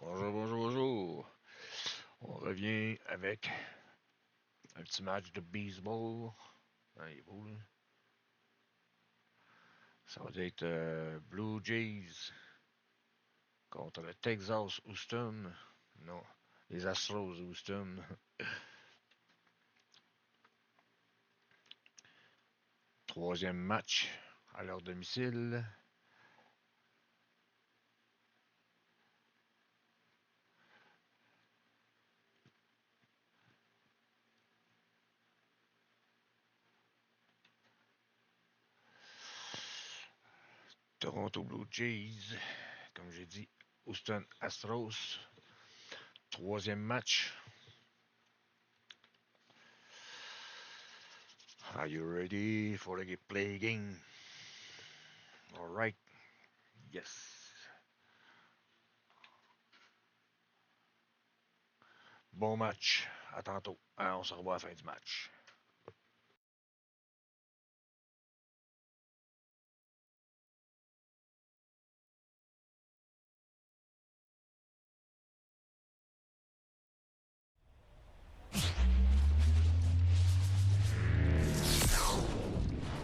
Bonjour, bonjour, bonjour. On revient avec un petit match de baseball. Il est beau, là. Ça va être Blue Jays contre le Texas Houston. Non, les Astros de Houston. Troisième match à leur domicile. Toronto Blue Jays, comme j'ai dit, Houston Astros. Troisième match. Are you ready for the play game? All right. Yes. Bon match. À tantôt. On se revoit à la fin du match.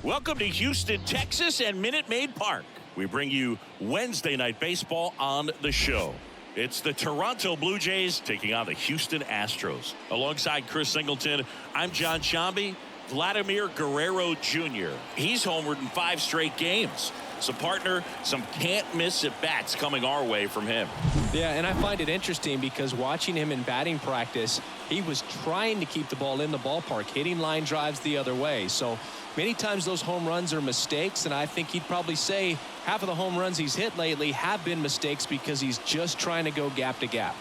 Welcome to Houston, Texas and Minute Maid Park. We bring you Wednesday Night Baseball on the show. It's the Toronto Blue Jays taking on the Houston Astros. Alongside Chris Singleton, I'm John Shambi. Vladimir Guerrero Jr. He's homered in 5 straight games. So, partner, some can't-miss at-bats coming our way from him. Yeah, and I find it interesting because watching him in batting practice, he was trying to keep the ball in the ballpark, hitting line drives the other way. So many times those home runs are mistakes, and I think he'd probably say half of the home runs he's hit lately have been mistakes because he's just trying to go gap to gap.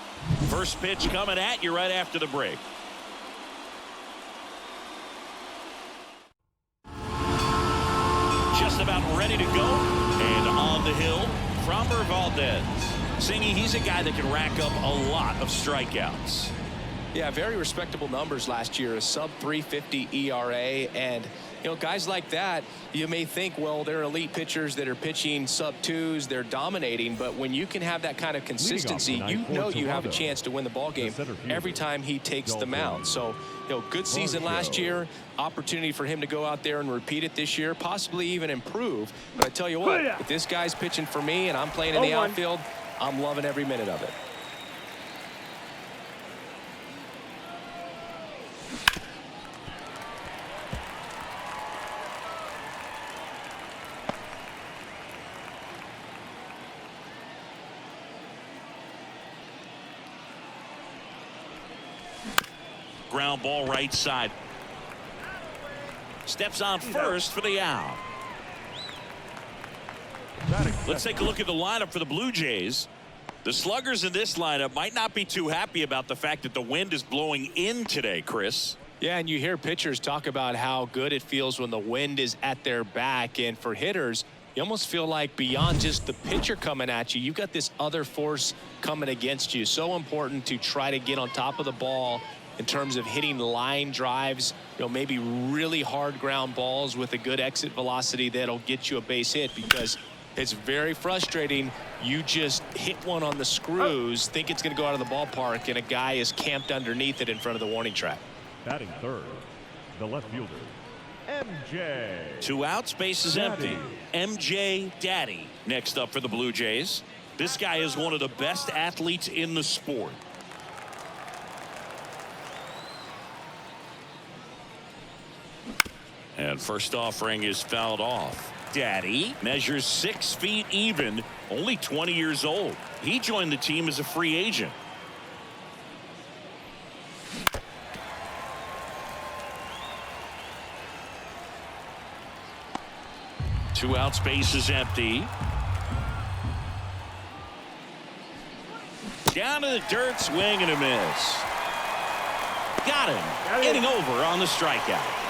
First pitch coming at you right after the break. Just about ready to go, and on the hill, Framber Valdez. Singy, he's a guy that can rack up a lot of strikeouts. Yeah, very respectable numbers last year, a sub-350 ERA, and you know, guys like that, you may think, well, they're elite pitchers that are pitching sub-2s, they're dominating, but when you can have that kind of consistency, you know you have a chance to win the ball game every time he takes the mound. So, you know, good season last year, opportunity for him to go out there and repeat it this year, possibly even improve. But I tell you what, if this guy's pitching for me and I'm playing in the outfield, I'm loving every minute of it. Ground ball right side. Steps on first for the out. Let's take a look at the lineup for the Blue Jays. The sluggers in this lineup might not be too happy about the fact that the wind is blowing in today, Chris. Yeah, and you hear pitchers talk about how good it feels when the wind is at their back. And for hitters, you almost feel like beyond just the pitcher coming at you, you've got this other force coming against you. So important to try to get on top of the ball in terms of hitting line drives, you know, maybe really hard ground balls with a good exit velocity that'll get you a base hit, because it's very frustrating. You just hit one on the screws, think it's going to go out of the ballpark, and a guy is camped underneath it in front of the warning track. Batting third, the left fielder, MJ. 2 outs, base is empty. MJ Daddy next up for the Blue Jays. This guy is one of the best athletes in the sport. And first offering is fouled off. Daddy measures 6 feet even, only 20 years old. He joined the team as a free agent. Two outs, base is empty. Down to the dirt, swing and a miss. Got him. Getting over on the strikeout.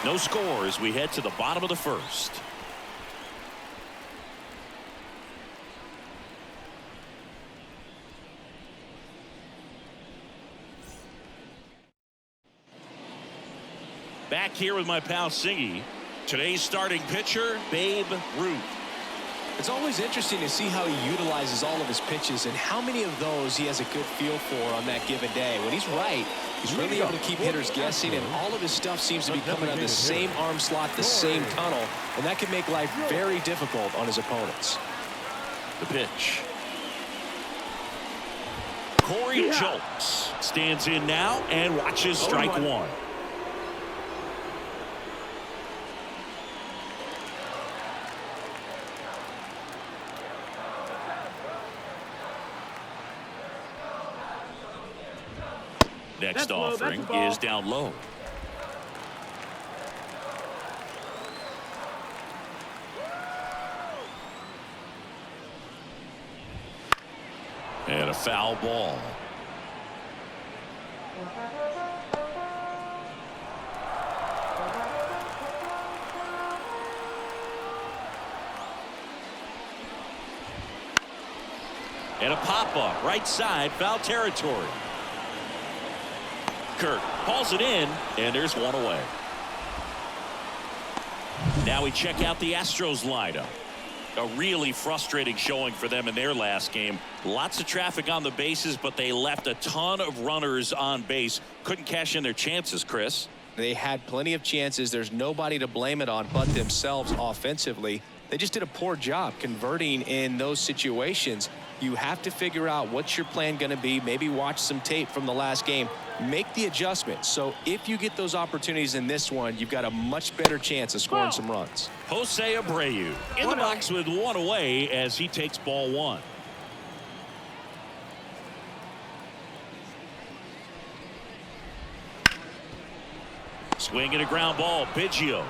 No score as we head to the bottom of the first. Back here with my pal Singy. Today's starting pitcher, Babe Ruth. It's always interesting to see how he utilizes all of his pitches and how many of those he has a good feel for on that given day. When he's right, he's really able to keep hitters guessing, and all of his stuff seems to be coming out of the same arm slot, the same tunnel, and that can make life very difficult on his opponents. The pitch. Corey Schultz stands in now and watches strike one. Next offering is down low. And a foul ball. And a pop-up right side, foul territory. Kirk hauls it in, and there's one away. Now we check out the Astros lineup. A really frustrating showing for them in their last game. Lots of traffic on the bases, but they left a ton of runners on base. Couldn't cash in their chances, Chris. They had plenty of chances. There's nobody to blame it on but themselves offensively. They just did a poor job converting in those situations. You have to figure out what's your plan going to be. Maybe watch some tape from the last game. Make the adjustment. So if you get those opportunities in this one, you've got a much better chance of scoring some runs. Jose Abreu in the box with one away as he takes ball one. Swing and a ground ball. Biggio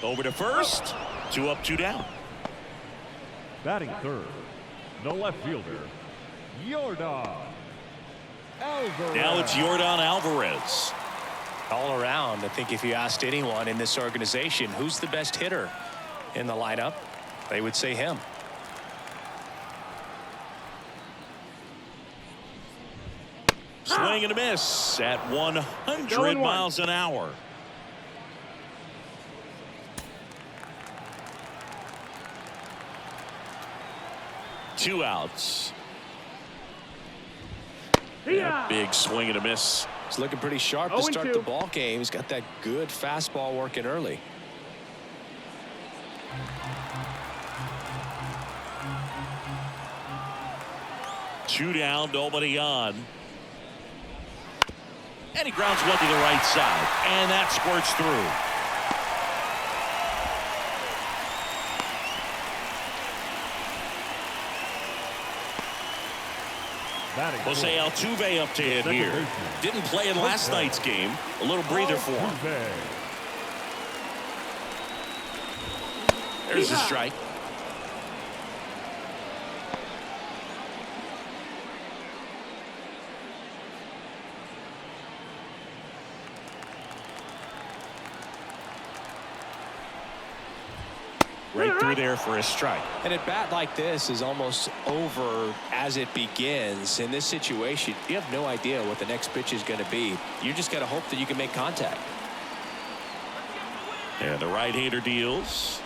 over to first. 2 up, 2 down. Batting third, the left fielder, Yordan Alvarez. Now it's Yordan Alvarez. All around, I think if you asked anyone in this organization who's the best hitter in the lineup, they would say him. Swing and a miss at 100 miles an hour. Two outs. Yeah, big swing and a miss. He's looking pretty sharp to start the ball game. He's got that good fastball working early. Two down, nobody on. And he grounds one to the right side. And that squirts through. Jose Altuve up to hit here. Didn't play in last night's game. A little breather for him. There's a strike. Right through there for a strike. And a bat like this is almost over as it begins. In this situation, you have no idea what the next pitch is going to be. You just got to hope that you can make contact. And the right-hander deals.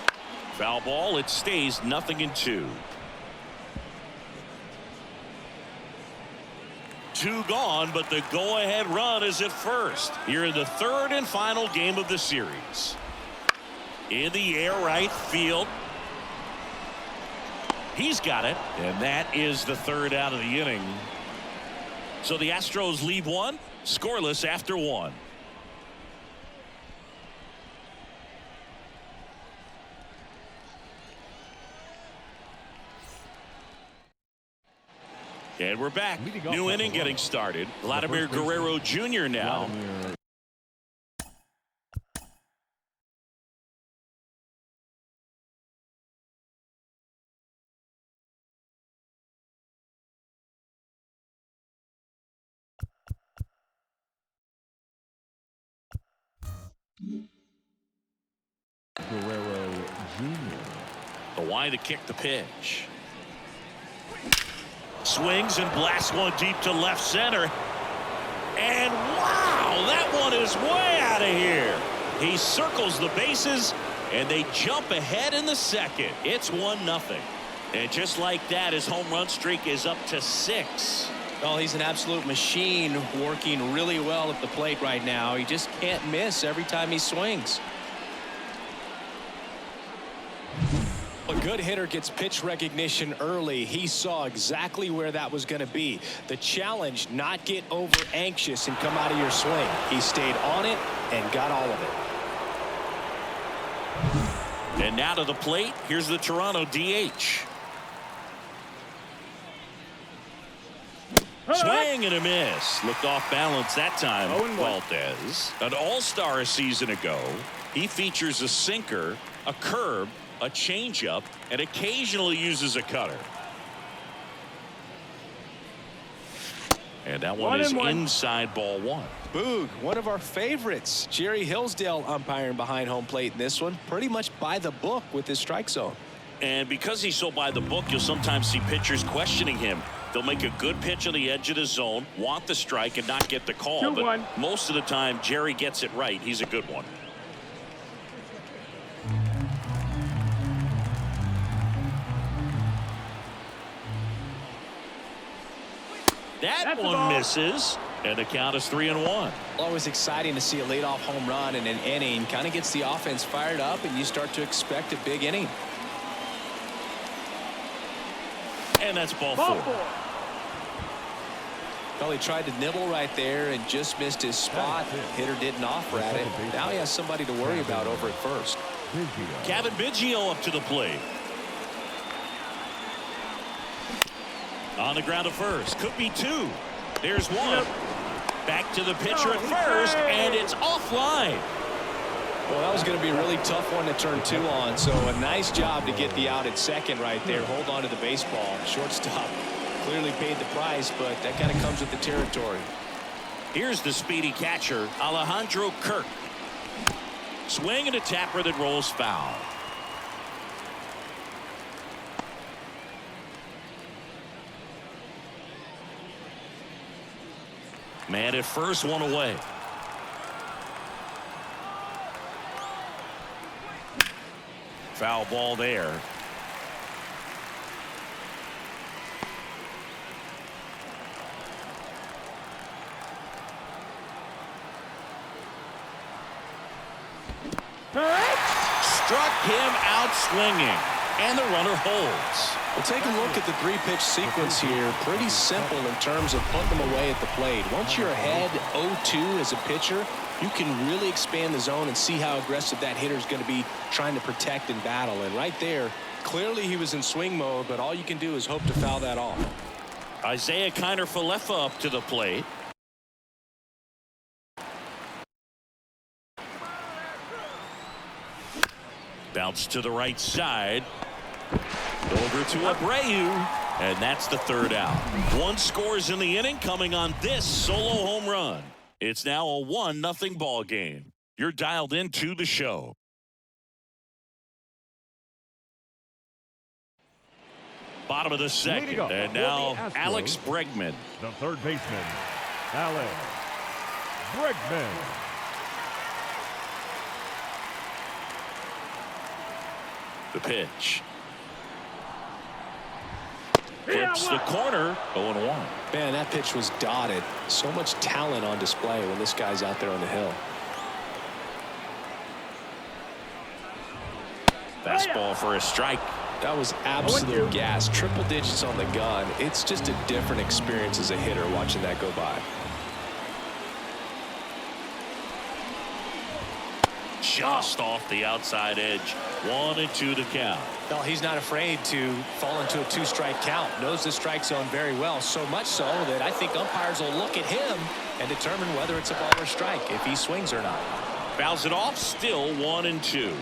Foul ball. It stays 0-2. 2 gone, but the go-ahead run is at first. Here in the third and final game of the series. In the air, right field. He's got it, and that is the third out of the inning. So the Astros lead one, scoreless after 1. And we're back. New inning getting started. Vladimir Guerrero Jr. now. Guerrero Jr. The wide to kick the pitch. Swings and blasts one deep to left center. And wow, that one is way out of here. He circles the bases And they jump ahead in the second. It's 1-0. And just like that, his home run streak is up to 6. Well, he's an absolute machine, working really well at the plate right now. He just can't miss every time he swings. A good hitter gets pitch recognition early. He saw exactly where that was going to be. The challenge, not get over anxious and come out of your swing. He stayed on it and got all of it. And now to the plate, here's the Toronto DH. Swing and a miss. Looked off balance that time. Valdez, an all-star a season ago. He features a sinker, a curve, a changeup, and occasionally uses a cutter. And that one is inside ball 1. Boog, one of our favorites. Jerry Hillsdale umpiring behind home plate in this one. Pretty much by the book with his strike zone. And because he's so by the book, you'll sometimes see pitchers questioning him. They'll make a good pitch on the edge of the zone, want the strike, and not get the call. But most of the time, Jerry gets it right. He's a good one. That one misses, and the count is 3-1. Always exciting to see a leadoff home run in an inning. Kind of gets the offense fired up, and you start to expect a big inning. And that's ball 4. Well, he tried to nibble right there and just missed his spot. Hitter didn't offer at it. Now he has somebody to worry about over at first. Kevin Biggio up to the plate. On the ground at first. Could be 2. There's 1. Back to the pitcher at first, and it's offline. Well, that was going to be a really tough one to turn 2 on. So a nice job to get the out at second right there. Hold on to the baseball. Shortstop clearly paid the price, but that kind of comes with the territory. Here's the speedy catcher, Alejandro Kirk. Swing and a tapper that rolls foul. Man at first, 1 away. Foul ball there. Struck him out swinging, and the runner holds. Well, take a look at the 3-pitch sequence here. Pretty simple in terms of putting them away at the plate. Once you're ahead 0-2 as a pitcher, you can really expand the zone and see how aggressive that hitter is going to be trying to protect and battle. And right there, clearly he was in swing mode, but all you can do is hope to foul that off. Isaiah Kiner-Falefa up to the plate. Bounce to the right side. Over to Abreu, and that's the 3rd out. 1 scores in the inning coming on this solo home run. It's now a 1-0 ball game. You're dialed into the show. Bottom of the second, and now Alex Bregman. The third baseman, Alex Bregman. The pitch. Hits the corner, 0-1. Man, that pitch was dotted. So much talent on display when this guy's out there on the hill. Fastball for a strike. That was absolute gas. Triple digits on the gun. It's just a different experience as a hitter watching that go by. Just off the outside edge. 1-2 to count. Well, he's not afraid to fall into a 2-strike count. Knows the strike zone very well. So much so that I think umpires will look at him and determine whether it's a ball or strike, if he swings or not. Fouls it off. Still 1-2.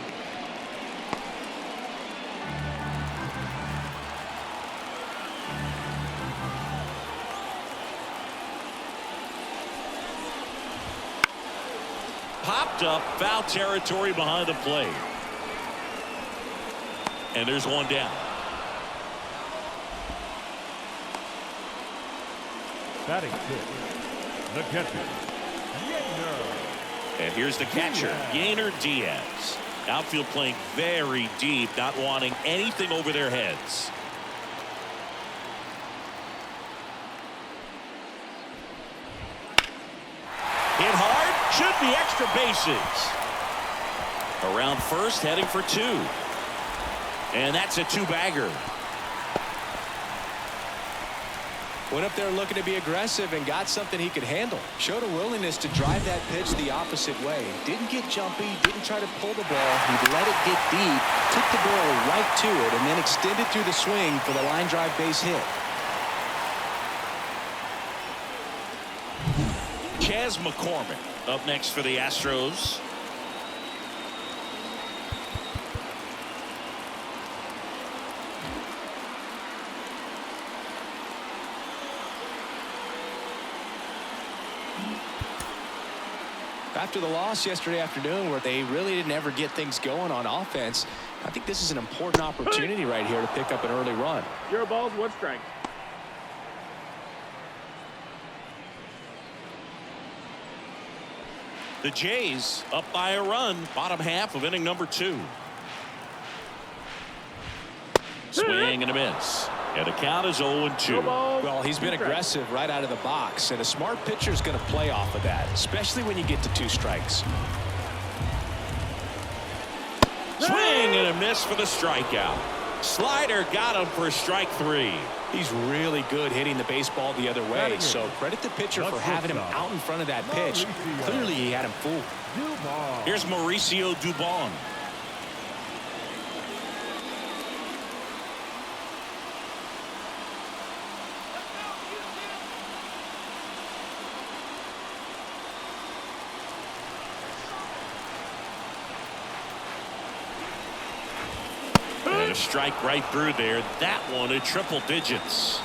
Popped up, foul territory behind the plate. And there's 1 down. Batting 6, the catcher, Yainer. And here's the catcher, Yainer Diaz. Outfield playing very deep, not wanting anything over their heads. Hit hard, should be extra bases. Around first, heading for two. And that's a two-bagger. Went up there looking to be aggressive and got something he could handle. Showed a willingness to drive that pitch the opposite way. Didn't get jumpy, didn't try to pull the ball. He let it get deep, took the ball right to it, and then extended through the swing for the line drive base hit. Chas McCormick up next for the Astros. After the loss yesterday afternoon where they really didn't ever get things going on offense, I think this is an important opportunity right here to pick up an early run. 0 balls, 1 strike. The Jays up by a run, bottom half of inning number 2. Swing and a miss. And the count is 0-2. Well, he's been aggressive right out of the box, and a smart pitcher is going to play off of that, especially when you get to 2 strikes. Swing and a miss for the strikeout. Slider got him for strike 3. He's really good hitting the baseball the other way, so credit the pitcher for having him out in front of that pitch. Clearly, he had him fooled. Here's Mauricio Dubon. And a strike right through there. That one at triple digits.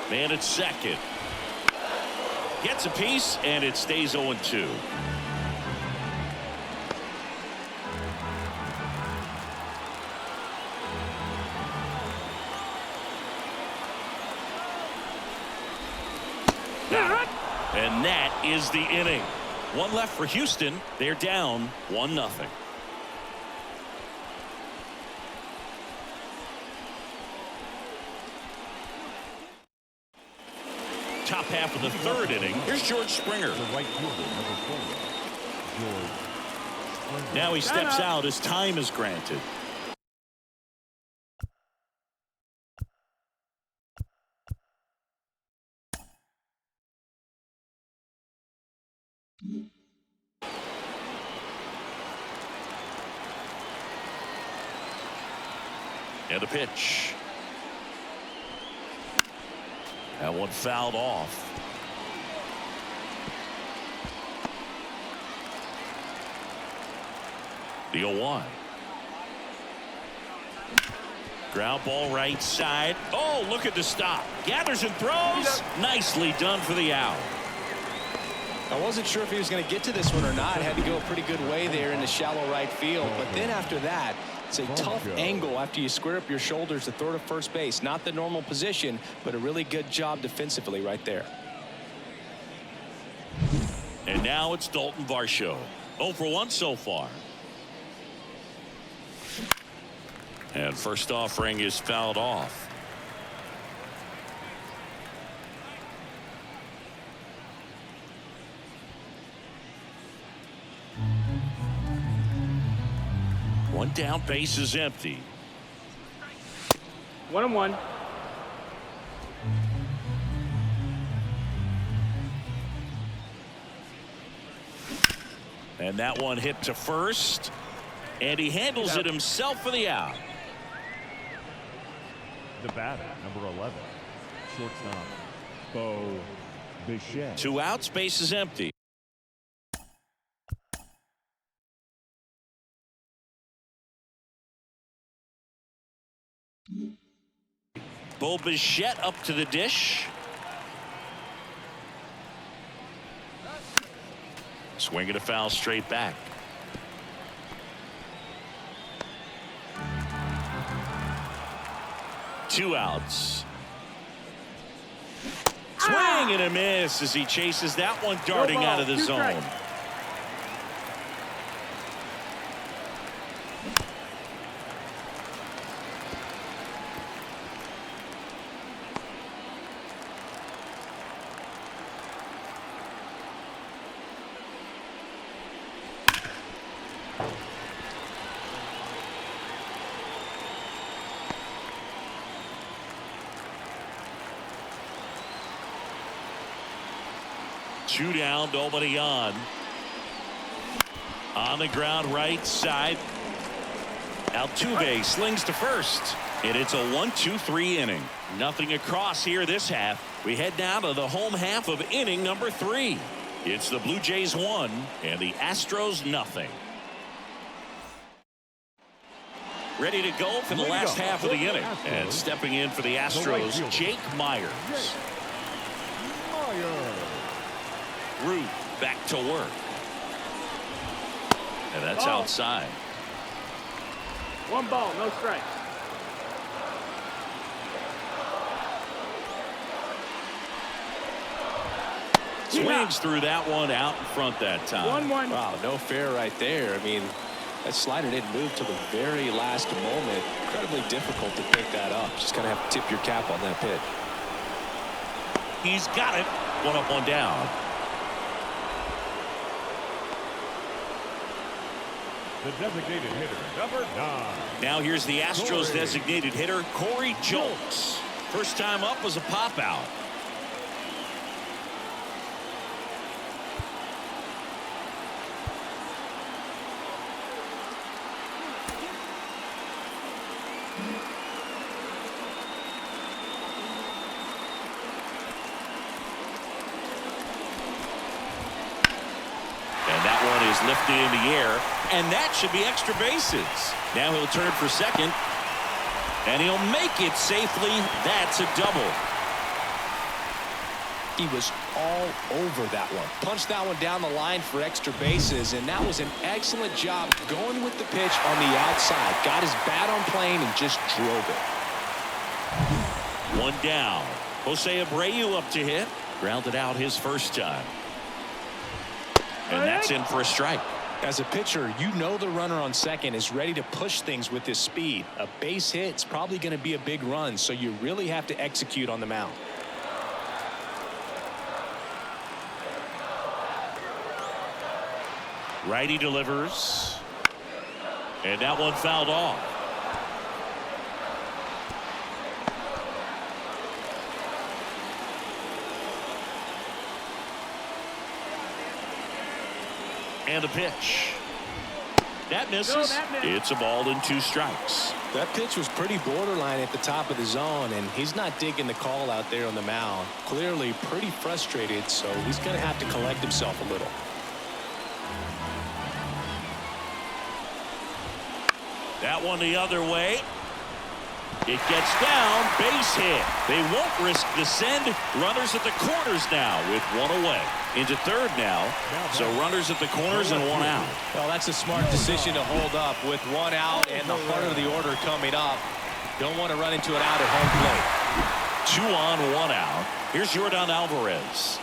Man at second. Gets a piece, and it stays 0-2. And that is the inning. 1 left for Houston. They're down 1-0. Top half of the 3rd inning. Here's George Springer. The right fielder, number 4, George Springer. Now he steps out as time is granted. And a pitch. That one fouled off. The 0-1. Ground ball right side. Oh, look at the stop. Gathers and throws. Nicely done for the out. I wasn't sure if he was going to get to this one or not. Had to go a pretty good way there in the shallow right field. But then after that, it's a tough angle after you square up your shoulders to throw to first base. Not the normal position, but a really good job defensively right there. And now it's Dalton Varsho. 0 for 1 so far. And first offering is fouled off. One down, base is empty. 1-1. And that one hit to first. And he handles it himself for the out. The batter, number 11, shortstop, Bo Bichette. 2 outs, base is empty. Bo Bichette up to the dish. Swinging a foul straight back. 2 outs. Swing and a miss as he chases that one darting out of the zone. Two down, nobody on. On the ground, right side. Altuve slings to first. And it's a 1-2-3 inning. Nothing across here this half. We head down to the home half of inning number 3. It's the Blue Jays 1 and the Astros nothing. Ready to go for the last half of the inning. And stepping in for the Astros, Jake Myers. Root back to work. And that's outside. 1 ball, no strikes. Swings through that one out in front that time. 1-1. Wow, no fair right there. I mean, that slider didn't move till the very last moment. Incredibly difficult to pick that up. Just kind of have to tip your cap on that pitch. He's got it. 1 up, 1 down. The designated hitter, number 9. Now here's the Astros designated hitter, Corey Julks. First time up was a pop out. Lifted in the air, and that should be extra bases. Now he'll turn for second, and he'll make it safely. That's a double. He was all over that one. Punched that one down the line for extra bases, and that was an excellent job going with the pitch on the outside. Got his bat on plane and just drove it. 1 down. Jose Abreu up to hit. Grounded out his first time. And that's in for a strike. As a pitcher, you know the runner on second is ready to push things with his speed. A base hit's probably going to be a big run, so you really have to execute on the mound. Righty delivers. And that one fouled off. And a pitch. That misses. It's a ball and 2 strikes. That pitch was pretty borderline at the top of the zone, and he's not digging the call out there on the mound. Clearly pretty frustrated, so he's going to have to collect himself a little. That one the other way. It gets down, base hit. They won't risk the send. Runners at the corners now with 1 away. Into third now. So runners at the corners and 1 out. Well, that's a smart decision to hold up with 1 out and the heart of the order coming up. Don't want to run into it out at home plate. 2 on, 1 out. Here's Yordan Alvarez.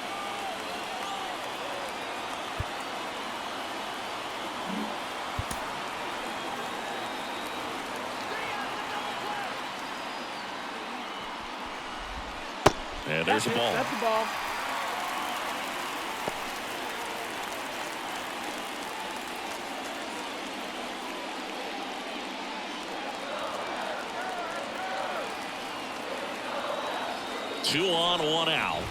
And there's a ball. That's a ball. Two on, 1 out.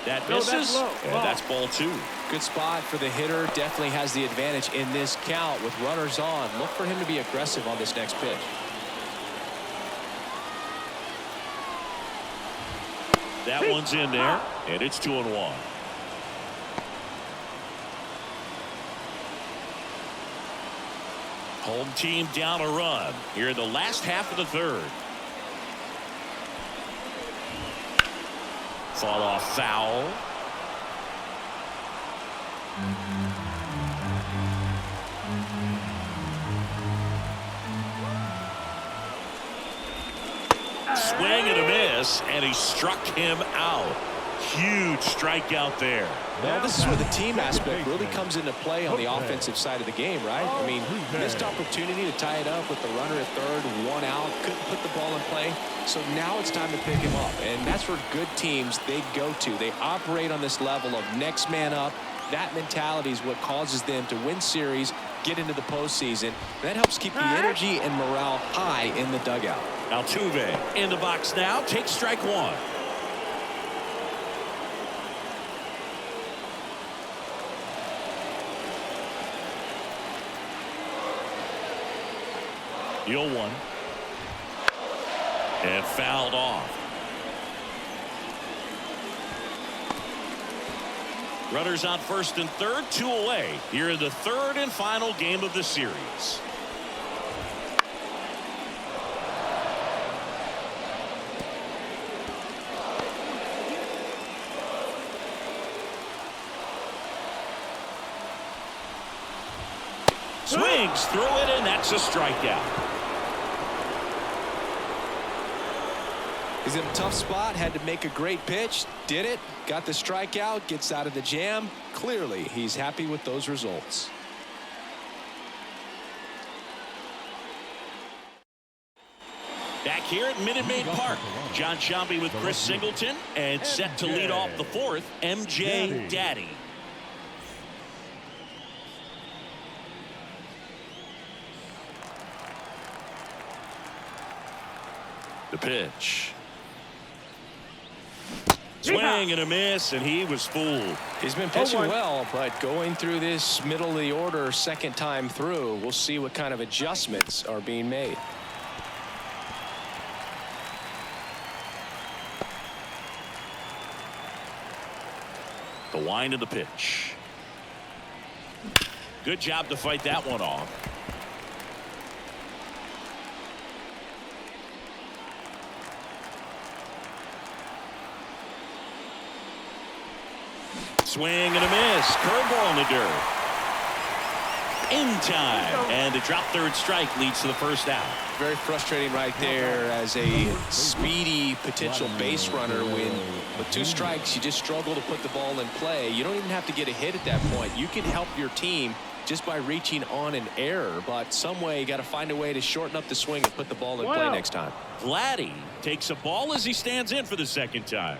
That misses. And that's ball 2. Good spot for the hitter. Definitely has the advantage in this count with runners on. Look for him to be aggressive on this next pitch. That one's in there, and it's 2-1. Home team down a run here in the last half of the third. Fall off foul. swing and a miss, and he struck him out. Huge strikeout there. Well, this is where the team aspect really comes into play on the offensive side of the game, right? I mean, missed opportunity to tie it up with the runner at third, one out, couldn't put the ball in play. So now it's time to pick him up, and that's where good teams, they go to. They operate on this level of next man up. That mentality is what causes them to win series, get into the postseason. That helps keep the energy and morale high in the dugout. Altuve in the box now, takes strike one. The 0-1. And fouled off. Runners on first and third, 2 away. Here in the third and final game of the series. Swings through it, and that's a strikeout. He's in a tough spot, had to make a great pitch, did it, got the strikeout, gets out of the jam. Clearly, he's happy with those results. Back here at Minute Maid Park, John Sciambi with Chris Singleton, and set to lead off the fourth, MJ Daddy. The pitch. Swing and a miss, and he was fooled. He's been pitching well, but going through this middle of the order second time through, we'll see what kind of adjustments are being made. The wind of the pitch. Good job to fight that one off. Swing and a miss. Curveball in the dirt. In time. And the drop third strike leads to the first out. Very frustrating right there as a speedy potential base runner when with 2 strikes you just struggle to put the ball in play. You don't even have to get a hit at that point. You can help your team just by reaching on an error, but some way you got to find a way to shorten up the swing and put the ball in play next time. Vladdy takes a ball as he stands in for the second time.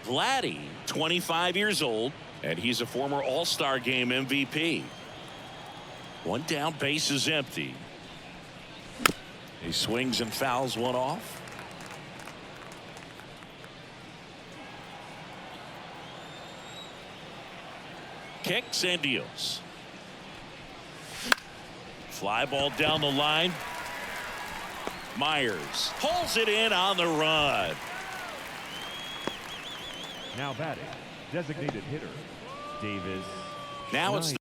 Vladdy, 25 years old, and he's a former All-Star Game MVP. One down, base is empty. He swings and fouls one off. Kicks and deals. Fly ball down the line. Myers pulls it in on the run. Now batting, designated hitter, Davis. Now it's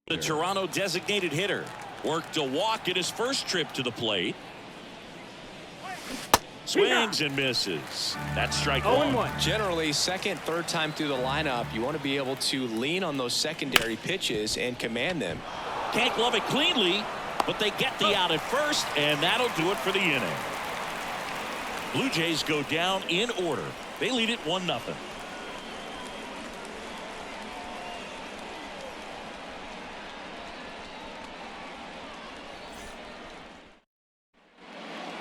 the Toronto designated hitter. Worked a walk in his first trip to the plate. Swings and misses. That's strike one. Generally, second, third time through the lineup, you want to be able to lean on those secondary pitches and command them. Can't glove it cleanly, but they get the out at first, and that'll do it for the inning. Blue Jays go down in order. They lead it 1-0.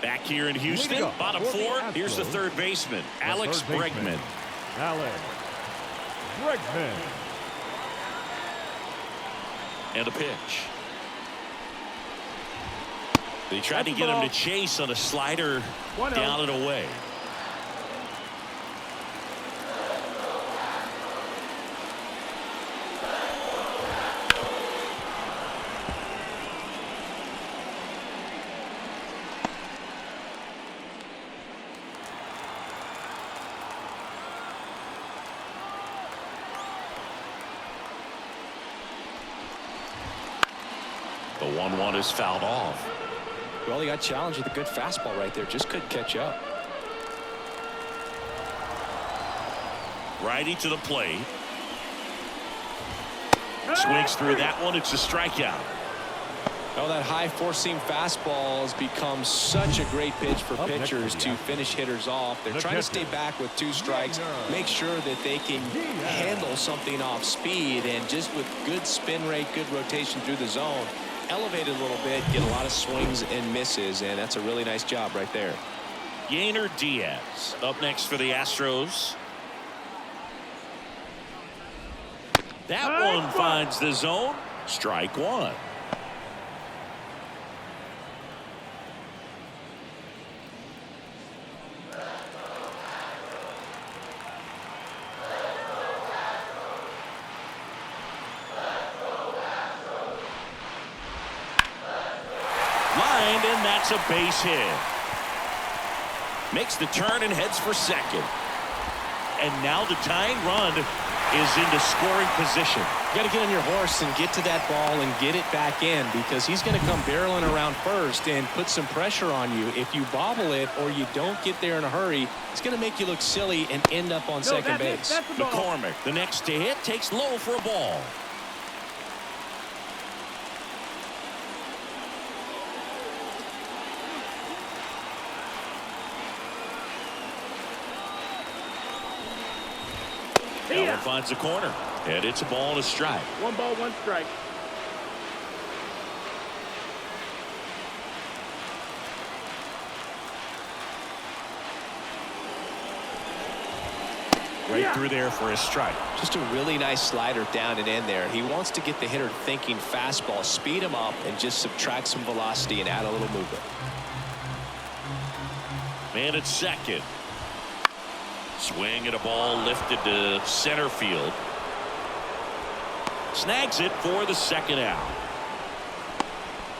Back here in Houston, bottom 4. Here's the third baseman, Alex Bregman. Alex Bregman. And a pitch. They tried to get him to chase on a slider down and away. 1-1 is fouled off. Well, he got challenged with a good fastball right there. Just couldn't catch up. Righty to the plate. Swings through that one. It's a strikeout. Oh, that high four-seam fastball has become such a great pitch for pitchers to finish hitters off. They're trying to stay back with 2 strikes, make sure that they can handle something off speed, and just with good spin rate, good rotation through the zone, elevate it a little bit, get a lot of swings and misses, and that's a really nice job right there. Yainer Diaz up next for the Astros. That one finds the zone. Strike 1. Lined, and that's a base hit. Makes the turn and heads for second. And now the tying run is into scoring position. You got to get on your horse and get to that ball and get it back in, because he's going to come barreling around first and put some pressure on you. If you bobble it or you don't get there in a hurry, it's going to make you look silly and end up on second base. McCormick, the next to hit, takes low for a ball. That one finds the corner, and it's a ball and a strike. 1 ball, 1 strike. Right through there for a strike. Just a really nice slider down and in there. He wants to get the hitter thinking fastball, speed him up, and just subtract some velocity and add a little movement. Man at second. Swing at a ball lifted to center field. Snags it for the second out.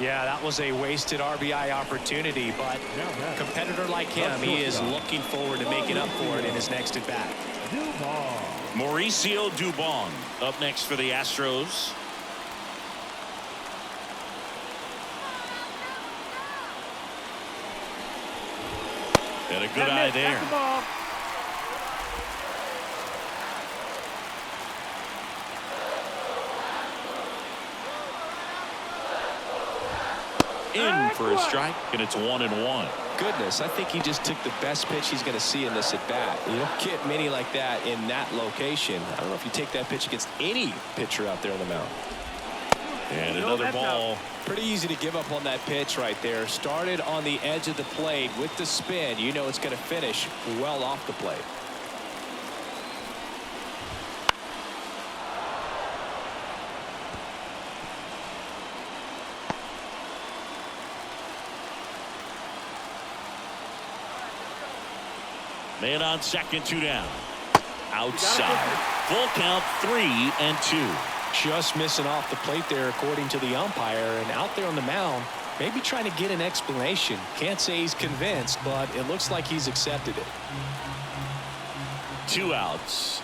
Yeah, that was a wasted RBI opportunity, but a competitor like him, he is looking forward to making up for it in his next at bat. Mauricio Dubon up next for the Astros. And a good eye there. In for a strike, and it's 1-1. Goodness, I think he just took the best pitch he's going to see in this at bat. You don't get many like that in that location. I don't know if you take that pitch against any pitcher out there on the mound. And another ball. Pretty easy to give up on that pitch right there. Started on the edge of the plate with the spin. You know it's going to finish well off the plate. Man on second, 2 down. Outside. Full count, 3-2. Just missing off the plate there, according to the umpire, and out there on the mound, maybe trying to get an explanation. Can't say he's convinced, but it looks like he's accepted it. 2 outs.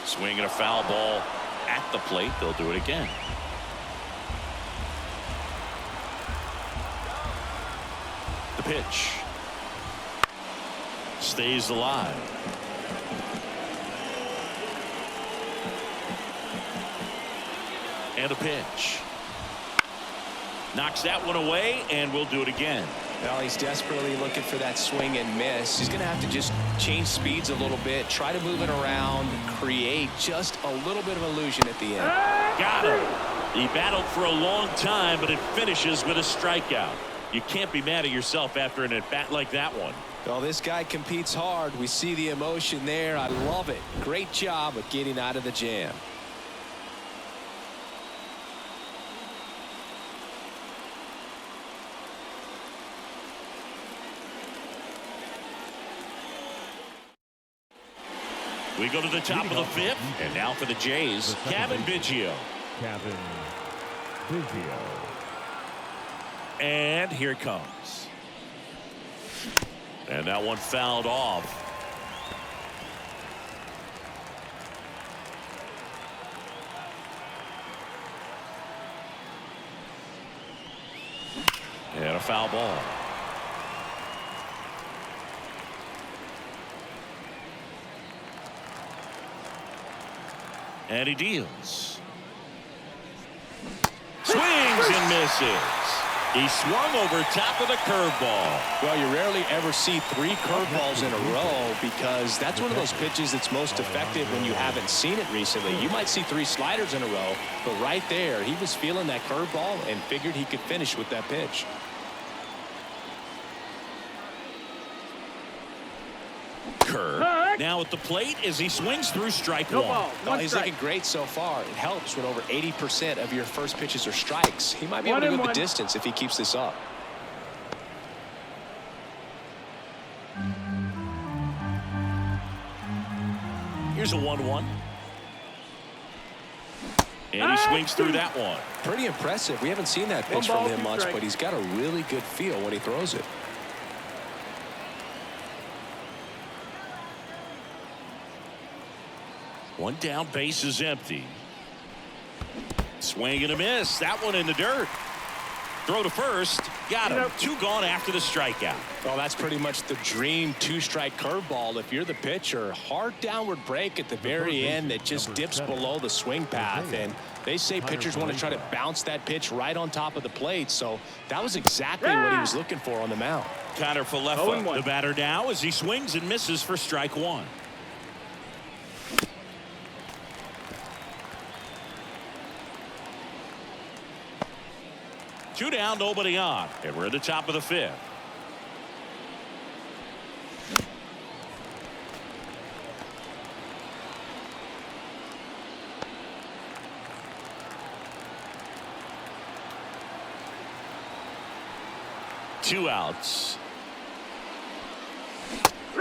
Swinging a foul ball at the plate. They'll do it again. The pitch. Stays alive. And a pitch. Knocks that one away, and we'll do it again. Well, he's desperately looking for that swing and miss. He's going to have to just change speeds a little bit, try to move it around, create just a little bit of illusion at the end. Got him. He battled for a long time, but it finishes with a strikeout. You can't be mad at yourself after an at-bat like that one. Well, this guy competes hard. We see the emotion there. I love it. Great job of getting out of the jam. We go to the top of the 5th, and now for the Jays, Kevin Biggio. Kevin Biggio. And here it comes. And that one fouled off. a foul ball. And he deals. Swings and misses. He swung over top of the curveball. Well, you rarely ever see 3 curveballs in a row because that's one of those pitches that's most effective when you haven't seen it recently. You might see 3 sliders in a row, but right there, he was feeling that curveball and figured he could finish with that pitch. Kerr now at the plate as he swings through strike one. Oh, he's looking great so far. It helps when over 80% of your first pitches are strikes. He might be able to go the distance if he keeps this up. Here's a 1-1. And he swings through that one. Pretty impressive. We haven't seen that pitch from him much, but he's got a really good feel when he throws it. One down, base is empty. Swing and a miss. That one in the dirt. Throw to first. Got him. 2 gone after the strikeout. Well, that's pretty much the dream 2-strike curveball. If you're the pitcher, hard downward break at the very end that just dips below the swing path. And they say pitchers want to try to bounce that pitch right on top of the plate. So that was exactly what he was looking for on the mound. Connor Falefa, the batter now as he swings and misses for strike one. Two down, nobody on, and we're at the top of the 5th. Two outs.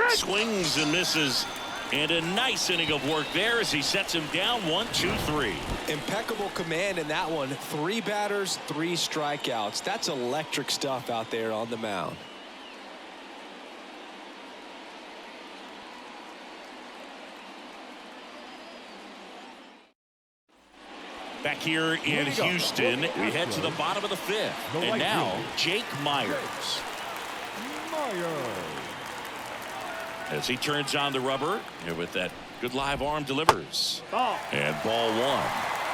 Swings and misses. And a nice inning of work there as he sets him down 1-2-3. Impeccable command in that one. 3 batters, 3 strikeouts. That's electric stuff out there on the mound. Back here in Houston, we head to the bottom of the 5th. And now, Jake Myers. As he turns on the rubber, and with that good live arm delivers. And ball 1.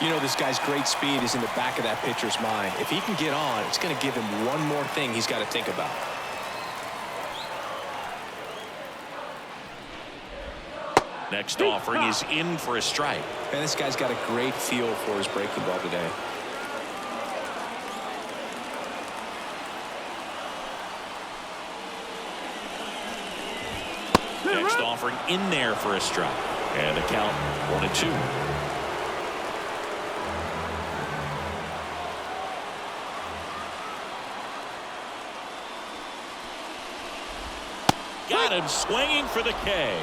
You know, this guy's great speed is in the back of that pitcher's mind. If he can get on, it's going to give him one more thing he's got to think about. Next offering is in for a strike. And this guy's got a great feel for his breaking ball today. Next offering in there for a strike. And the count 1-2. Got him swinging for the K.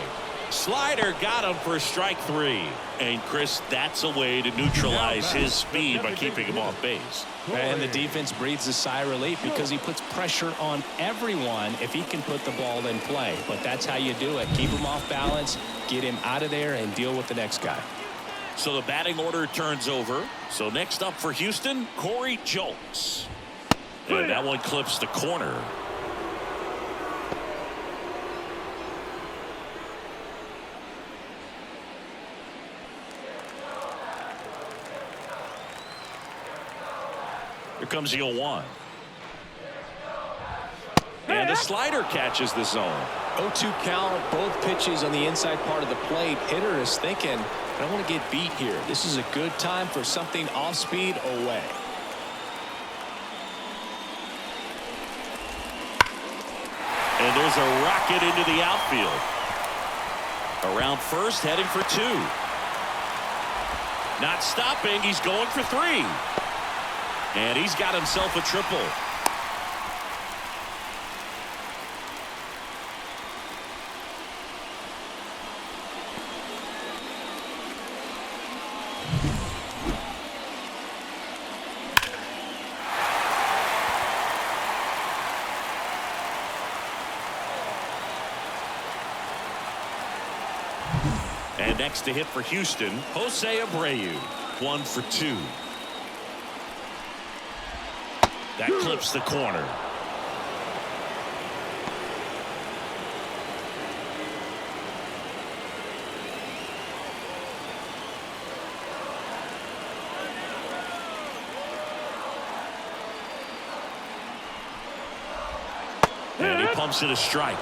Slider got him for strike 3. And Chris, that's a way to neutralize his speed by keeping him off base. And the defense breathes a sigh of relief because he puts pressure on everyone if he can put the ball in play. But that's how you do it. Keep him off balance, get him out of there, and deal with the next guy. So the batting order turns over. So next up for Houston, Corey Julks. And that one clips the corner. Here comes the 0-1. And the slider catches the zone. 0-2 count, both pitches on the inside part of the plate. Hitter is thinking, I don't want to get beat here. This is a good time for something off speed away. And there's a rocket into the outfield. Around first, heading for 2. Not stopping, he's going for 3. And he's got himself a triple. And next to hit for Houston, Jose Abreu. 1 for 2. That clips the corner. And he pumps it a strike.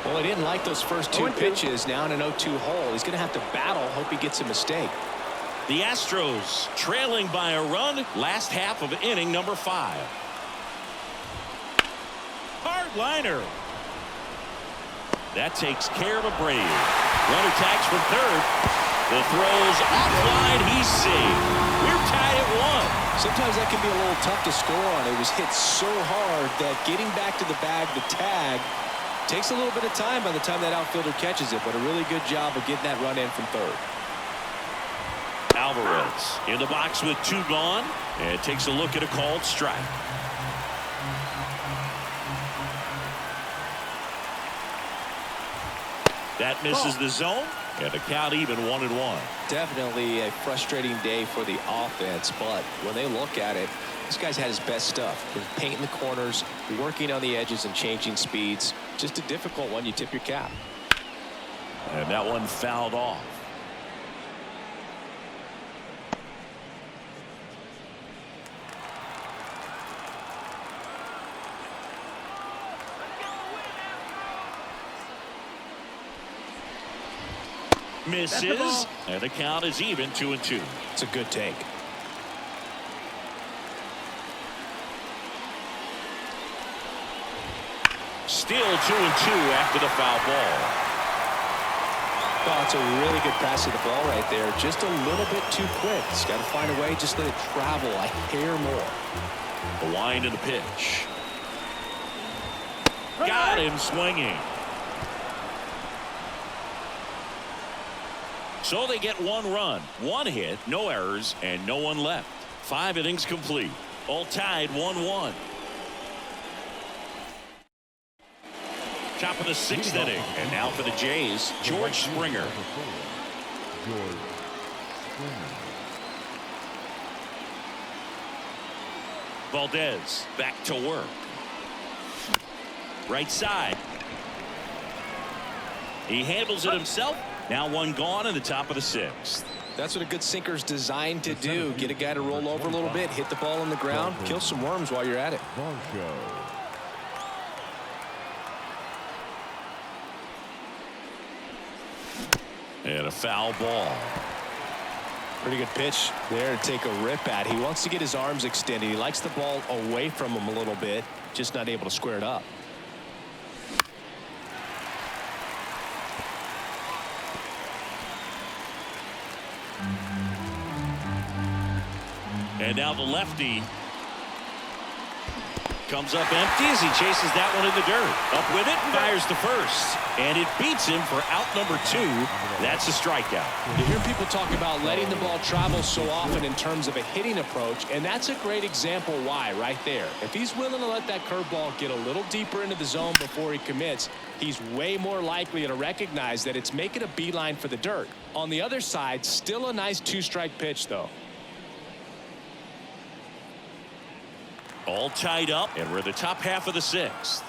Well, he didn't like those first two pitches. Now in an 0-2 hole. He's going to have to battle. Hope he gets a mistake. The Astros trailing by a run. Last half of inning number 5. Hard liner. That takes care of Abreu. Runner tags from third. The throw's offline. He's safe. We're tied at 1. Sometimes that can be a little tough to score on. It was hit so hard that getting back to the bag, the tag, takes a little bit of time by the time that outfielder catches it. But a really good job of getting that run in from third. Alvarez in the box with 2 gone, and takes a look at a called strike. That misses the zone, and the count even 1-1. Definitely a frustrating day for the offense, but when they look at it, this guy's had his best stuff. Been painting the corners, working on the edges and changing speeds. Just a difficult one. You tip your cap. And that one fouled off. Misses, and the count is even 2-2. It's a good take. Still 2-2 after the foul ball. Oh, it's a really good pass of the ball right there. Just a little bit too quick. He's got to find a way. Just let it travel a hair more. The wind of the pitch. Got him swinging. So they get 1 run, 1 hit, no errors, and no one left. 5 innings complete. All tied 1-1. Top of the 6th inning. And now for the Jays, George Springer. Valdez back to work. Right side. He handles it himself. Now 1 gone in the top of the 6th. That's what a good sinker's designed to do. Get a guy to roll over a little bit, hit the ball on the ground, kill some worms while you're at it. And a foul ball. Pretty good pitch there to take a rip at. He wants to get his arms extended. He likes the ball away from him a little bit, just not able to square it up. And now the lefty comes up empty as he chases that one in the dirt. Up with it, fires to first. And it beats him for out number 2. That's a strikeout. You hear people talk about letting the ball travel so often in terms of a hitting approach, and that's a great example why right there. If he's willing to let that curveball get a little deeper into the zone before he commits, he's way more likely to recognize that it's making a beeline for the dirt. On the other side, still a nice 2-strike pitch, though. All tied up, and we're in the top half of the 6th.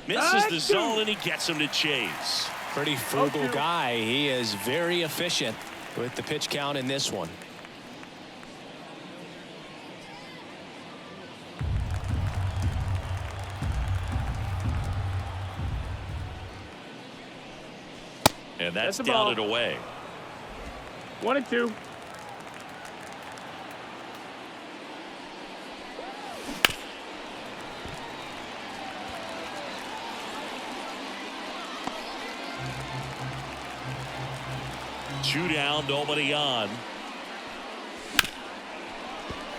Misses the zone, and he gets him to chase. Pretty frugal guy. He is very efficient with the pitch count in this one. And that's down and away. 1-2. Two down, nobody on.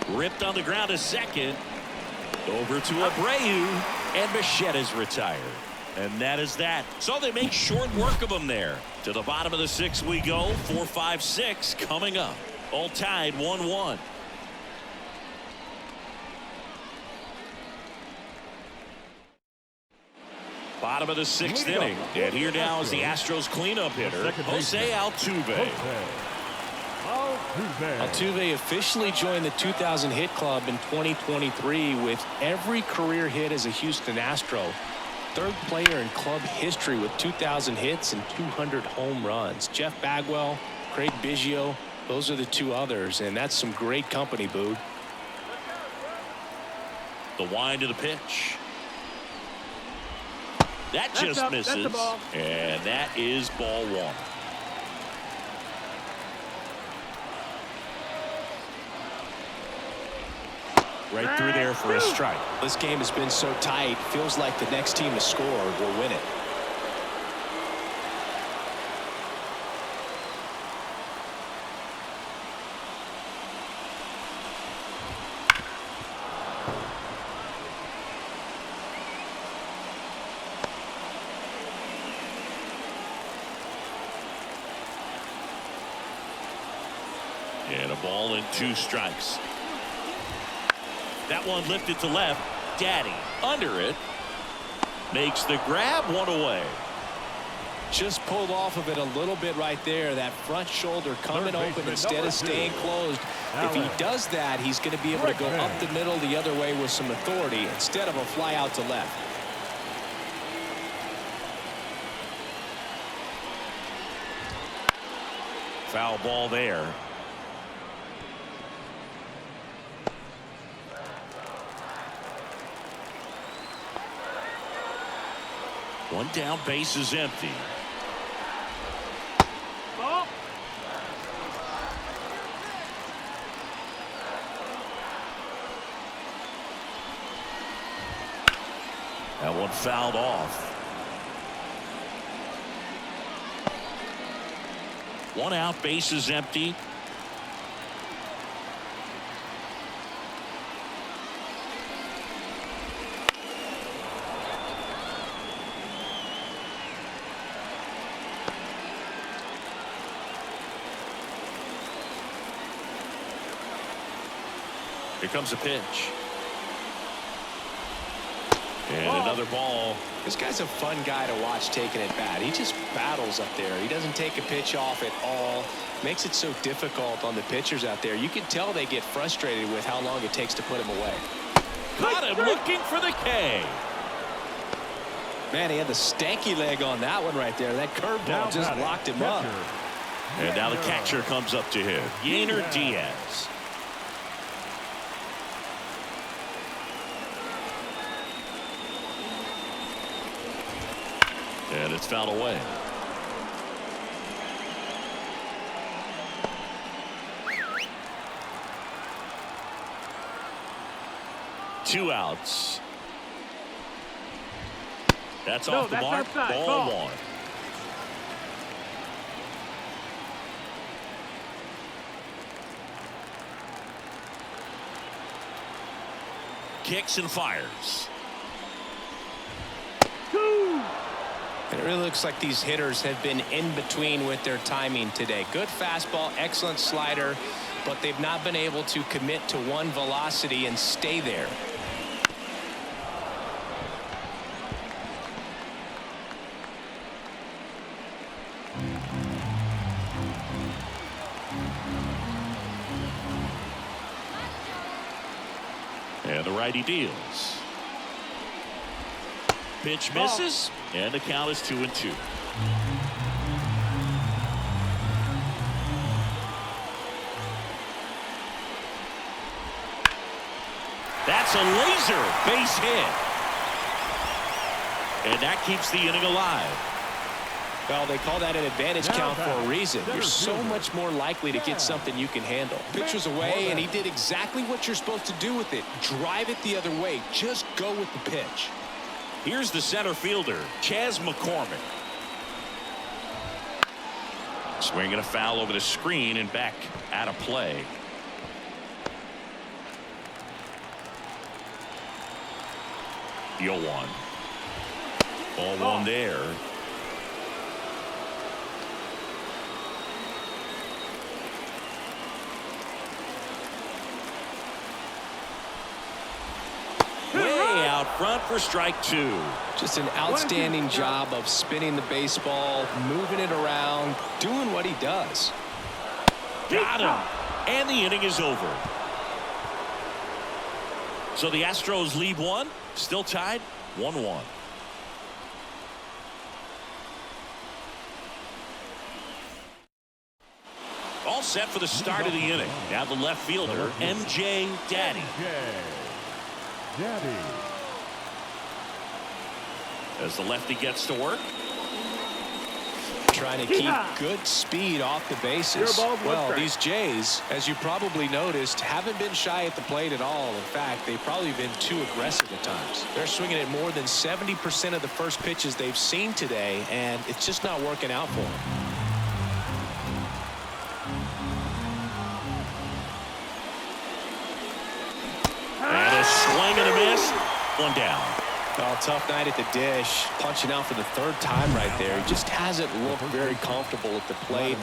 Ripped on the ground a second. Over to Abreu, and Machetta's retired. And that is that. So they make short work of him there. To the bottom of the 6th we go. 4, 5, 6 coming up. All tied 1-1. Bottom of the 6th inning. And here now is the Astros cleanup hitter, Jose Altuve. Altuve officially joined the 2,000 hit club in 2023 with every career hit as a Houston Astro. 3rd player in club history with 2,000 hits and 200 home runs. Jeff Bagwell, Craig Biggio, those are the 2 others, and that's some great company, Boog. The wind of the pitch. That just up. misses. That's the ball. And that is ball one. Right through there for a strike. This game has been so tight. Feels like the next team to score will win it. And a ball and 2 strikes. That one lifted to left. Daddy under it. Makes the grab, 1 away. Just pulled off of it a little bit right there. That front shoulder coming open instead of staying closed. If he does that, he's going to be able to go up the middle the other way with some authority instead of a fly out to left. Foul ball there. One down, base is empty. Ball. That one fouled off. 1 out, base is empty. Here comes a pitch. And another ball. This guy's a fun guy to watch taking at bat. He just battles up there. He doesn't take a pitch off at all. Makes it so difficult on the pitchers out there. You can tell they get frustrated with how long it takes to put him away. Got him looking for the K. Man, he had the stanky leg on that one right there. That curveball just locked him up. And now the catcher comes up to him. Yainer Diaz. And it's fouled away. Two outs. That's off the mark. Outside. Ball 1. Kicks and fires. It really looks like these hitters have been in between with their timing today. Good fastball, excellent slider, but they've not been able to commit to one velocity and stay there. And the righty deals. Pitch misses, and the count is 2-2. That's a laser base hit. And that keeps the inning alive. Well, they call that an advantage count for a reason. You're so much more likely to get something you can handle. Pitcher's away, and he did exactly what you're supposed to do with it. Drive it the other way. Just go with the pitch. Here's the center fielder, Chas McCormick. Swinging a foul over the screen and back out of play. The 0-1. Ball 1 there. Way out front for strike 2. Just an outstanding job of spinning the baseball, moving it around, doing what he does. Got him. And the inning is over. So the Astros lead 1, still tied 1-1. All set for the start of the inning. Now the left fielder, MJ Daddy. Daddy. As the lefty gets to work. Trying to keep good speed off the bases. Well, these Jays, as you probably noticed, haven't been shy at the plate at all. In fact, they've probably been too aggressive at times. They're swinging at more than 70% of the first pitches they've seen today, and it's just not working out for them. And a swing and a miss. One down. Oh, tough night at the dish. Punching out for the third time right there. He just hasn't looked very comfortable at the plate.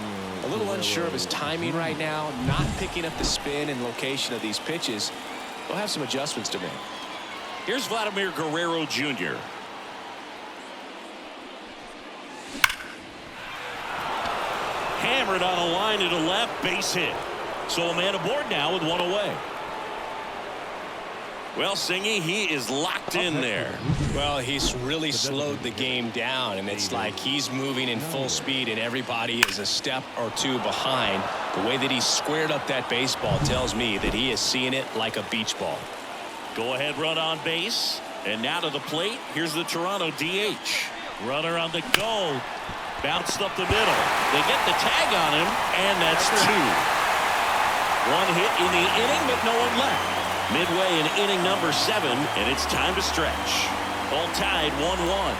A little unsure of his timing right now. Not picking up the spin and location of these pitches. They'll have some adjustments to make. Here's Vladimir Guerrero Jr. Hammered on a line to the left, base hit. So a man aboard now with one away. Well, Singy, he is locked in there. Well, he's really slowed the game down, and it's like he's moving in full speed, and everybody is a step or two behind. The way that he squared up that baseball tells me that he is seeing it like a beach ball. Go ahead run on base. And now to the plate. Here's the Toronto DH. Runner on the go. Bounced up the middle. They get the tag on him, and that's two. One hit in the inning, but no one left. Midway in inning number 7, and it's time to stretch. All tied 1-1.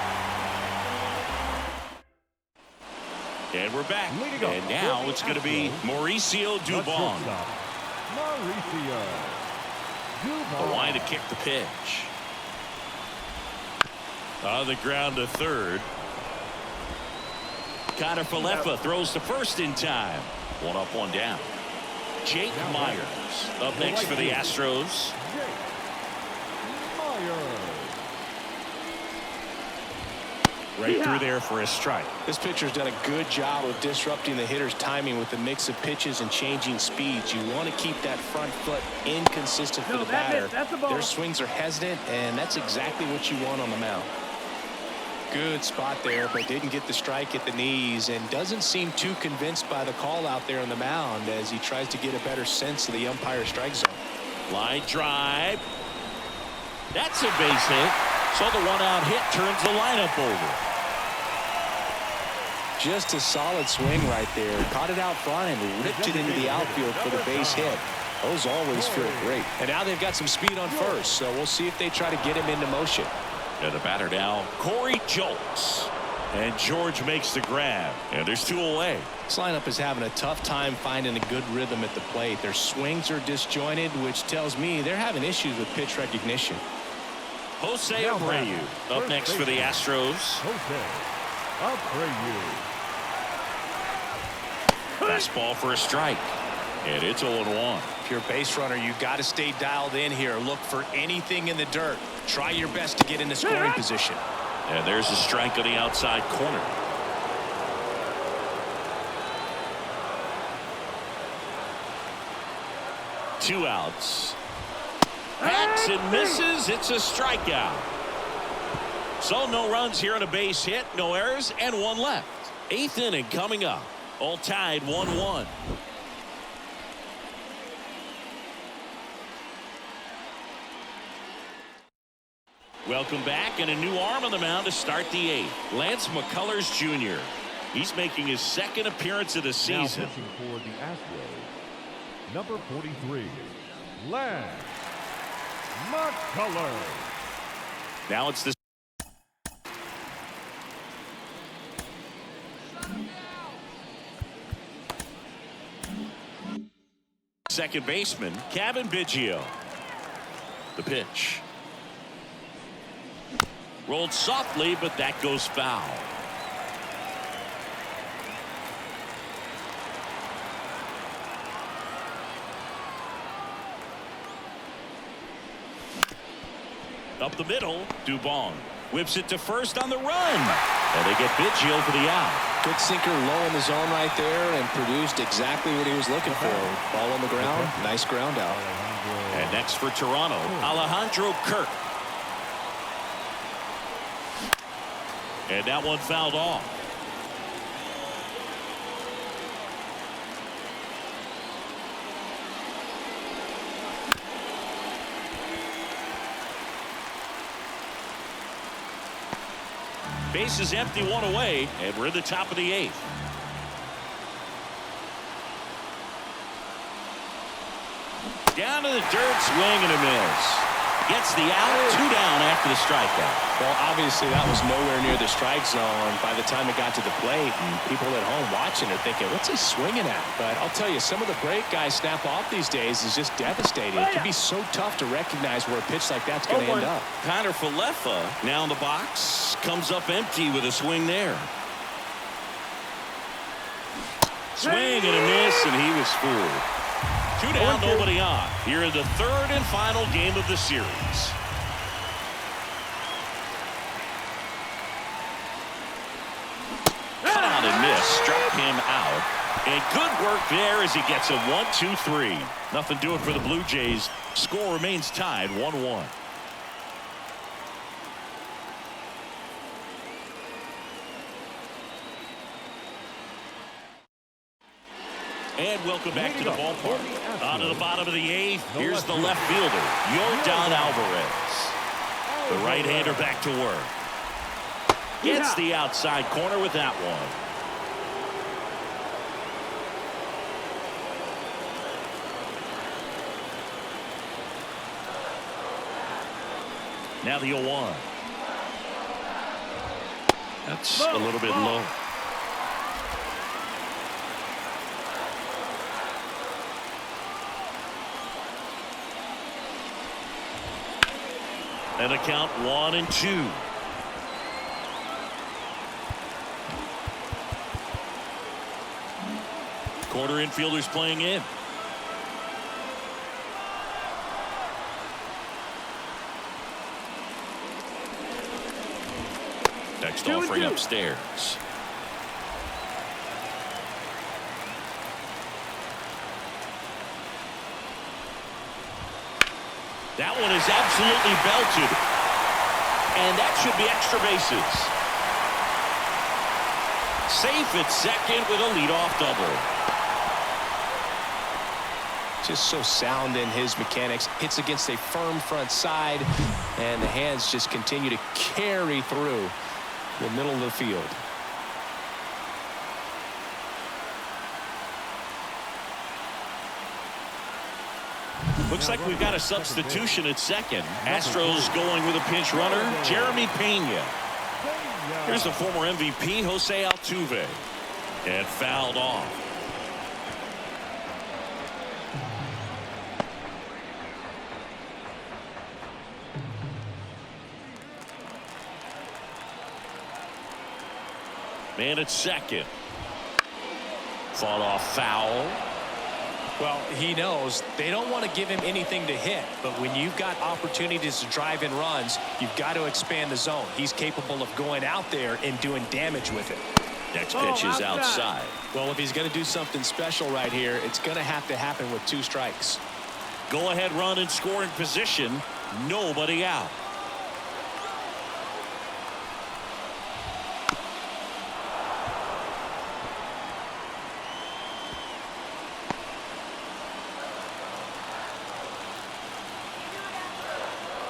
And we're back. And now it's going to be Mauricio Dubon. Mauricio The line to kick the pitch. On the ground to third. Connor Falefa throws to first in time. One up, one down. Jake Myers up next for the Astros. Right through there for a strike. This pitcher's done a good job of disrupting the hitter's timing with the mix of pitches and changing speeds. You want to keep that front foot inconsistent for the batter. Their swings are hesitant, and that's exactly what you want on the mound. Good spot there, but didn't get the strike at the knees, and doesn't seem too convinced by the call out there on the mound as he tries to get a better sense of the umpire strike zone. Line drive. That's a base hit. So the one-out hit turns the lineup over. Just a solid swing right there. Caught it out front and ripped it into the outfield for the base hit. Those always feel great. And now they've got some speed on first, so we'll see if they try to get him into motion. And the batter now, Corey Jolts. And George makes the grab. And there's two away. This lineup is having a tough time finding a good rhythm at the plate. Their swings are disjointed, which tells me they're having issues with pitch recognition. Jose Abreu up next for the Astros. Jose Abreu. Fastball for a strike. And it's 0-1. If you're a base runner, you got to stay dialed in here. Look for anything in the dirt. Try your best to get into scoring position. And there's a strike on the outside corner. Two outs. Hacks and misses. It's a strikeout. So no runs here on a base hit, no errors, and one left. 8th inning coming up. All tied 1-1. Welcome back, and a new arm on the mound to start the 8th. Lance McCullers Jr. He's making his second appearance of the season. Now pitching for the Astros, number 43, Lance McCullers. Now it's the second baseman, Kevin Biggio. The pitch. Rolled softly, but that goes foul. Up the middle, Dubon whips it to first on the run. And they get Biggio for the out. Good sinker low in the zone right there and produced exactly what he was looking for. Ball on the ground, nice ground out. And next for Toronto, Alejandro Kirk. And that one fouled off. Base is empty, one away, and we're in the top of the 8th. Down to the dirt, swing and a miss. Gets the out, 2 down after the strikeout. Well, obviously that was nowhere near the strike zone by the time it got to the plate, and people at home watching are thinking, what's he swinging at? But I'll tell you, some of the break guys snap off these days is just devastating. It can be so tough to recognize where a pitch like that's going to end up. Connor Falefa now in the box, comes up empty with a swing there. Swing and a miss, and he was fooled. 2 down, nobody on. Here in the 3rd and final game of the series. Cut out and miss, struck him out. And good work there as he gets a 1-2-3. Nothing doing for the Blue Jays. Score remains tied 1-1. And welcome back to the ballpark. On to the bottom of the 8th. Here's the left fielder, Yordan Alvarez. The right-hander back to work. Gets the outside corner with that one. Now the 0-1. That's a little bit low. And a count 1-2. Corner infielders playing in. Next offering upstairs. That one is absolutely belted. And that should be extra bases. Safe at second with a leadoff double. Just so sound in his mechanics. Hits against a firm front side, and the hands just continue to carry through the middle of the field. Looks like we've got a substitution at second. Astros going with a pinch runner, Jeremy Pena. Here's the former MVP, Jose Altuve. And fouled off. Man at second. Fought off foul. Well, he knows they don't want to give him anything to hit, but when you've got opportunities to drive in runs, you've got to expand the zone. He's capable of going out there and doing damage with it. Next pitch is outside. Well, if he's going to do something special right here, it's going to have to happen with 2 strikes. Go ahead run in scoring position. Nobody out.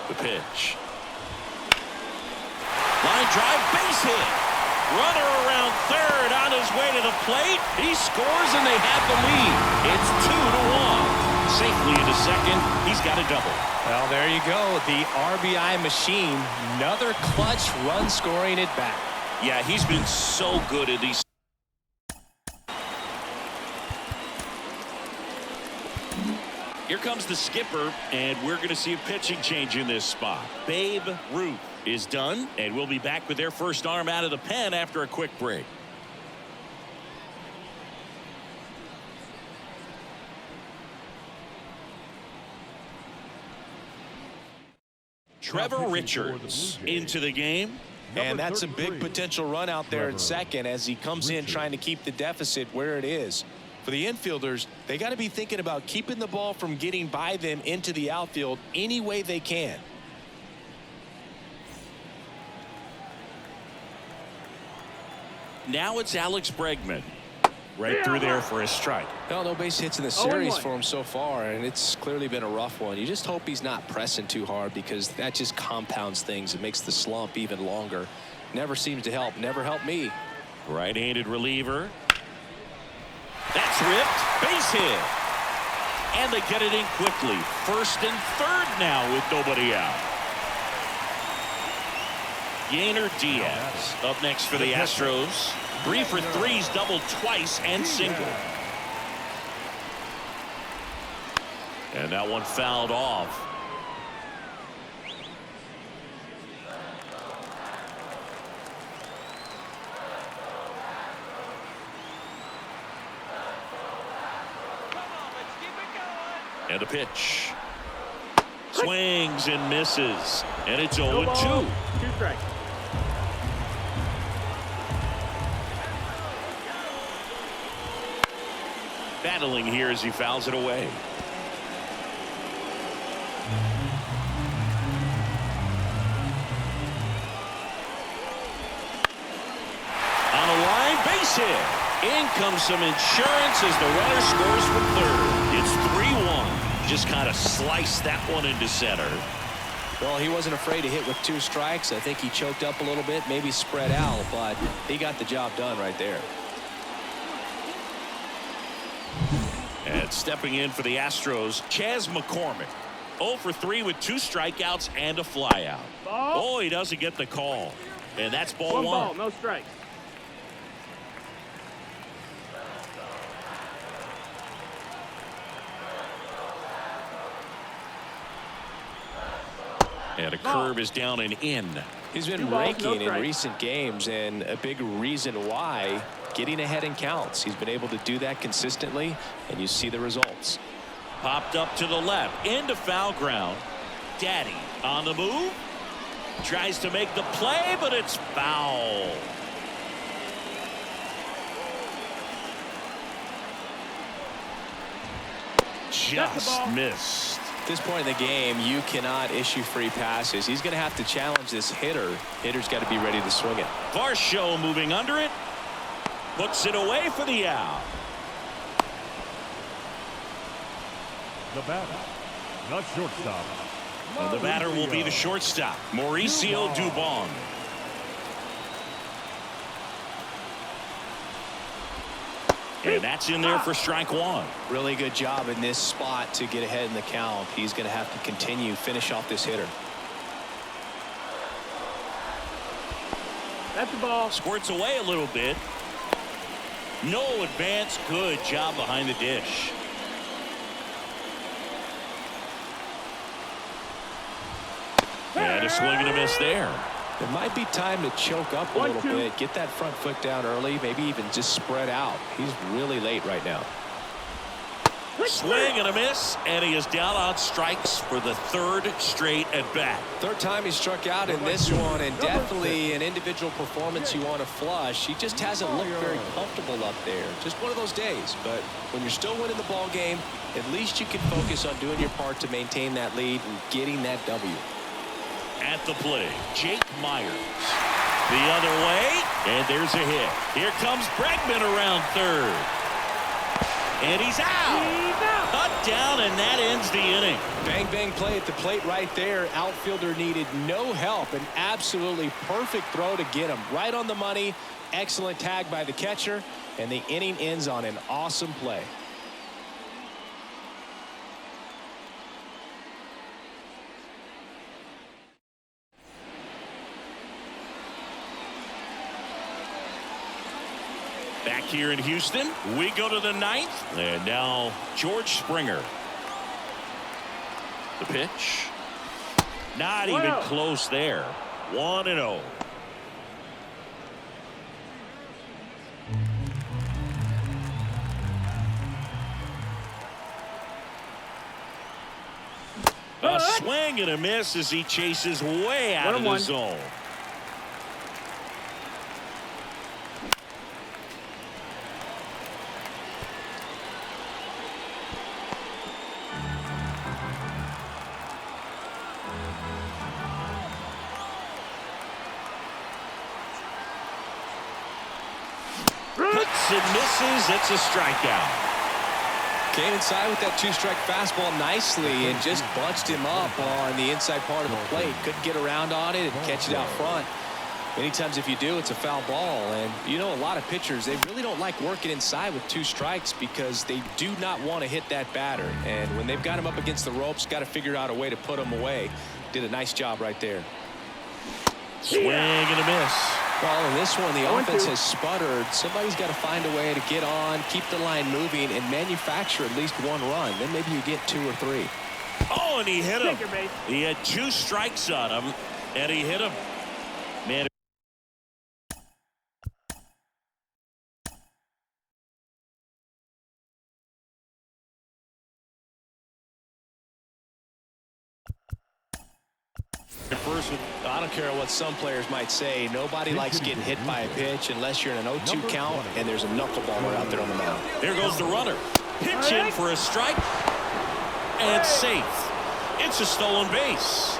The pitch. Line drive, base hit. Runner around third on his way to the plate. He scores and they have the lead. It's 2-1. Safely into second. He's got a double. Well, there you go. The RBI machine. Another clutch run scoring at bat. Yeah, he's been so good at these. Here comes the skipper, and we're going to see a pitching change in this spot. Babe Ruth is done, and we'll be back with their first arm out of the pen after a quick break. Trevor Richards into the game. And that's a big potential run out there at second as he comes in trying to keep the deficit where it is. For the infielders, they got to be thinking about keeping the ball from getting by them into the outfield any way they can. Now it's Alex Bregman. Right through there for a strike. Well, no base hits in the series for him so far, and it's clearly been a rough one. You just hope he's not pressing too hard because that just compounds things. It makes the slump even longer. Never seems to help. Never helped me. Right-handed reliever. That's ripped. Base hit. And they get it in quickly. First and third now with nobody out. Yainer Diaz up next for the Astros. 3 for 3's doubled twice and single. And that one fouled off. And a pitch. Swings and misses. And it's 0-2. 2 strikes. Battling here as he fouls it away. On a line, base hit. In comes some insurance as the runner scores from third. It's 3-1. Just kind of sliced that one into center. Well, he wasn't afraid to hit with 2 strikes. I think he choked up a little bit, maybe spread out, but he got the job done right there. And stepping in for the Astros, Chas McCormick. 0 for 3 with 2 strikeouts and a flyout. Oh, he doesn't get the call. And that's ball 1. 1 ball, no strikes. And a curve is down and in. He's been 2 balls, raking no in strikes. recent games, and a big reason why, getting ahead in counts. He's been able to do that consistently, and you see the results. Popped up to the left into foul ground. Daddy on the move. Tries to make the play, but it's foul. Just missed. At this point in the game, you cannot issue free passes. He's going to have to challenge this hitter. Hitter's got to be ready to swing it. Varsho moving under it. Puts it away for the out. The batter, the shortstop. And the batter will be the shortstop, Mauricio Dubon. And that's in there for strike 1. Really good job in this spot to get ahead in the count. He's going to have to continue, finish off this hitter. That's the ball. Squirts away a little bit. No advance. Good job behind the dish. And a swing and a miss there. It might be time to choke up a little bit, get that front foot down early, maybe even just spread out. He's really late right now. Swing and a miss, and he is down on strikes for the 3rd straight at bat. 3rd time he struck out in this one, and definitely an individual performance you want to flush. He just hasn't looked very comfortable up there. Just one of those days. But when you're still winning the ball game, at least you can focus on doing your part to maintain that lead and getting that W. At the plate, Jake Myers. The other way, and there's a hit. Here comes Bregman around 3rd. And he's out. Cut down, and that ends the inning. Bang, bang play at the plate right there. Outfielder needed no help. An absolutely perfect throw to get him right on the money. Excellent tag by the catcher, and the inning ends on an awesome play. Back here in Houston, we go to the 9th, and now George Springer. The pitch. Not even close there. 1-0. A swing and a miss as he chases way out of the zone. And misses. It's a strikeout. Came inside with that 2-strike fastball nicely and just bunched him up on the inside part of the plate. Couldn't get around on it and catch it out front. Many times if you do, it's a foul ball. And you know, a lot of pitchers, they really don't like working inside with 2 strikes because they do not want to hit that batter. And when they've got him up against the ropes, got to figure out a way to put him away. Did a nice job right there. Swing and a miss. Well, in this one, the 1-2. offense has sputtered. Somebody's got to find a way to get on, keep the line moving, and manufacture at least 1 run. Then maybe you get 2 or 3. Oh, and he hit him. Take your base. He had 2 strikes on him, and he hit him. Man. First, I don't care what some players might say. Nobody likes getting hit by a pitch unless you're in an 0-2 count and there's a knuckleballer out there on the mound. There goes the runner. Pitch in for a strike. And safe. It's a stolen base.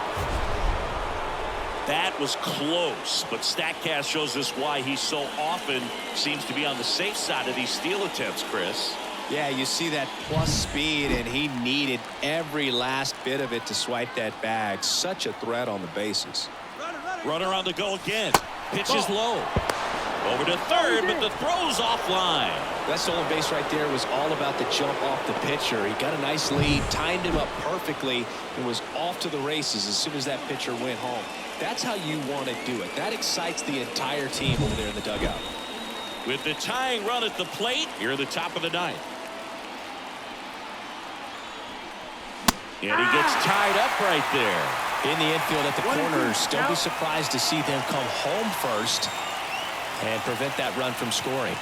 That was close, but StatCast shows us why he so often seems to be on the safe side of these steal attempts, Chris. Yeah, you see that plus speed, and he needed every last bit of it to swipe that bag. Such a threat on the bases. Runner on the go again. Pitch is low. Over to third, but the throw's offline. That stolen base right there was all about the jump off the pitcher. He got a nice lead, timed him up perfectly, and was off to the races as soon as that pitcher went home. That's how you want to do it. That excites the entire team over there in the dugout. With the tying run at the plate, here at the top of the 9th. And he gets tied up right there. In the infield at the corners, don't be surprised to see them come home first and prevent that run from scoring.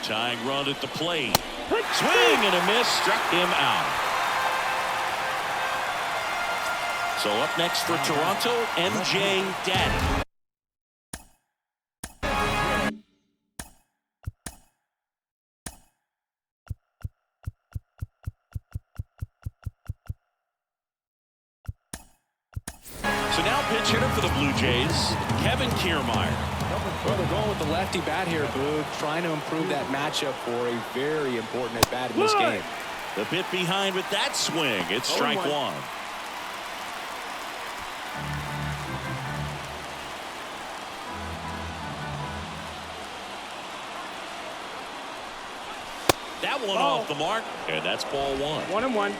Tying run at the plate. Swing and a miss, struck him out. So up next for Toronto, MJ Daddy. So now pitch hitter for the Blue Jays, Kevin Kiermaier. Well, they're going with the lefty bat here, Boog, trying to improve that matchup for a very important at bat in this game. The bit behind with that swing. It's strike 1. That one off the mark, and that's ball 1. 1-1.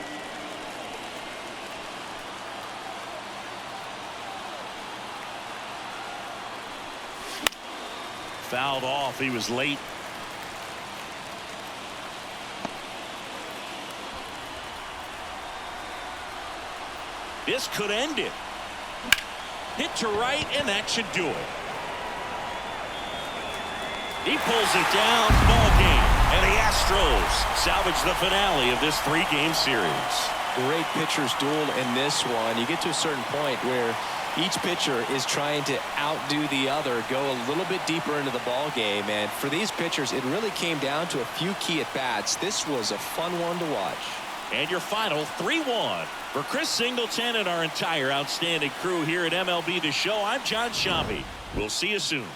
Fouled off. He was late. This could end it. Hit to right, and that should do it. He pulls it down. Ball game. And the Astros salvage the finale of this 3-game series. Great pitchers duel in this one. You get to a certain point where each pitcher is trying to outdo the other, go a little bit deeper into the ball game. And for these pitchers, it really came down to a few key at-bats. This was a fun one to watch. And your final 3-1 for Chris Singleton and our entire outstanding crew here at MLB The Show. I'm John Sciambi. We'll see you soon.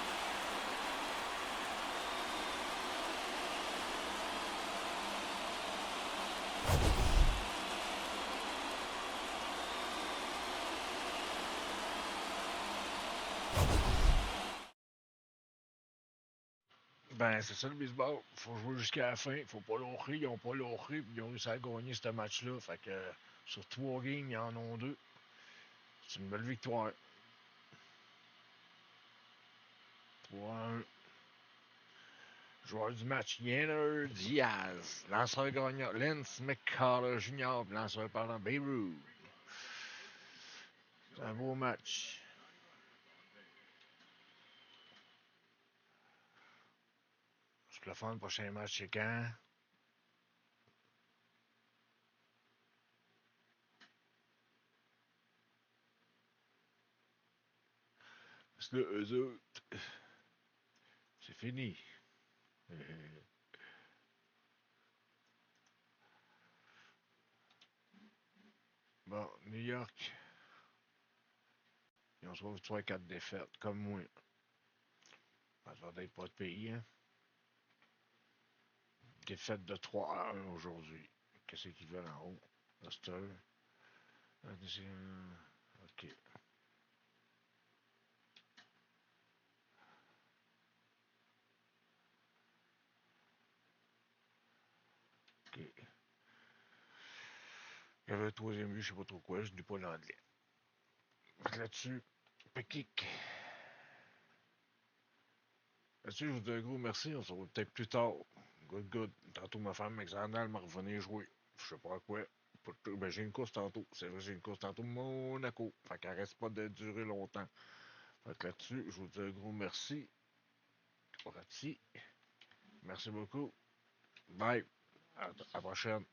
Ben, c'est ça le baseball. Faut jouer jusqu'à la fin. Faut pas l'offrir. Ils ont pas l'offrir. Puis ils ont réussi à gagner ce match-là. Fait que sur 3 games, ils en ont 2. C'est une belle victoire. 3-1. Joueur du match, Yanner Diaz. Lanceur gagnant, Lance McCullough Jr. Lanceur perdant, Beirut. C'est un beau match. C'est le fun. Le prochain match, c'est quand? Parce que là, eux autres, c'est fini. Bon, New York. Ils ont sauvé 3-4 défaites, comme moi. Ça va être pas de pays, hein? Défaite de 3-1 aujourd'hui. Qu'est-ce qu'ils veulent en haut? Astros. OK. OK. Il y avait le troisième but, je sais pas trop quoi, je dis pas l'anglais. Là-dessus, Pekic. Là-dessus, je vous dis un gros merci. On se revoit peut-être plus tard. Good. Tantôt, ma femme Alexandre m'a revenu jouer. Je sais pas à quoi. Ben, j'ai une course tantôt. C'est vrai, j'ai une course tantôt Monaco. Fait qu'elle reste pas de durer longtemps. Fait que là-dessus, je vous dis un gros merci. Merci beaucoup. Bye. À la prochaine.